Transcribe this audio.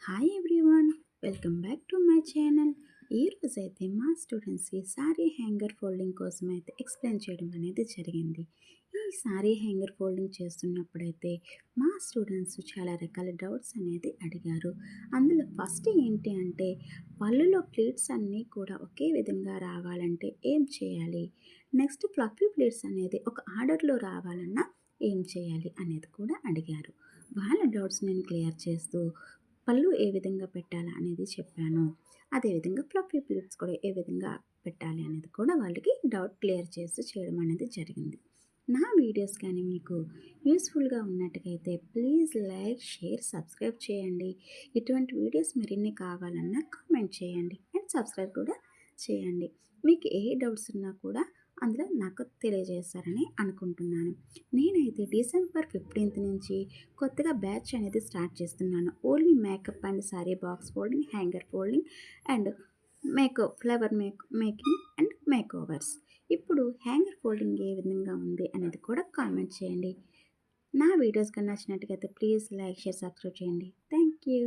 Hi everyone, welcome back to my channel. ఈరోజైతే మా స్టూడెంట్స్కి శారీ హ్యాంగర్ ఫోల్డింగ్ కోసం అయితే ఎక్స్ప్లెయిన్ చేయడం అనేది జరిగింది. ఈ శారీ హ్యాంగర్ ఫోల్డింగ్ చేస్తున్నప్పుడైతే మా స్టూడెంట్స్ చాలా రకాల డౌట్స్ అనేది అడిగారు. అందులో ఫస్ట్ ఏంటి అంటే, పళ్ళులో ప్లీట్స్ అన్నీ కూడా ఒకే విధంగా రావాలంటే ఏం చేయాలి, నెక్స్ట్ ఫ్లఫీ ప్లీట్స్ అనేది ఒక ఆర్డర్లో రావాలన్నా ఏం చేయాలి అనేది కూడా అడిగారు. వాళ్ళ డౌట్స్ నేను క్లియర్ చేస్తూ పళ్ళు ఏ విధంగా పెట్టాలా అనేది చెప్పాను. అదేవిధంగా ఫ్లఫీ ప్లిట్స్ కూడా ఏ విధంగా పెట్టాలి అనేది కూడా వాళ్ళకి డౌట్ క్లియర్ చేస్తూ చేయడం అనేది జరిగింది. నా వీడియోస్ కానీ మీకు యూస్ఫుల్గా ఉన్నట్టుగైతే ప్లీజ్ లైక్, షేర్, సబ్స్క్రైబ్ చేయండి. ఇటువంటి వీడియోస్ మరిన్ని కావాలన్నా కామెంట్ చేయండి అండ్ సబ్స్క్రైబ్ కూడా చేయండి. మీకు ఏ డౌట్స్ ఉన్నా కూడా అందులో నాకు తెలియజేస్తారని అనుకుంటున్నాను. నేనైతే డిసెంబర్ 15th నుంచి కొత్తగా బ్యాచ్ అనేది స్టార్ట్ చేస్తున్నాను. Only makeup and sorry box folding, hanger folding and flower making and makeovers. ఇప్పుడు హ్యాంగర్ ఫోల్డింగ్ ఏ విధంగా ఉంది అనేది కూడా కామెంట్ చేయండి. నా వీడియోస్ కన్నా నచ్చినట్టుగైతే ప్లీజ్ లైక్, షేర్, సబ్స్క్రైబ్ చేయండి. Thank you.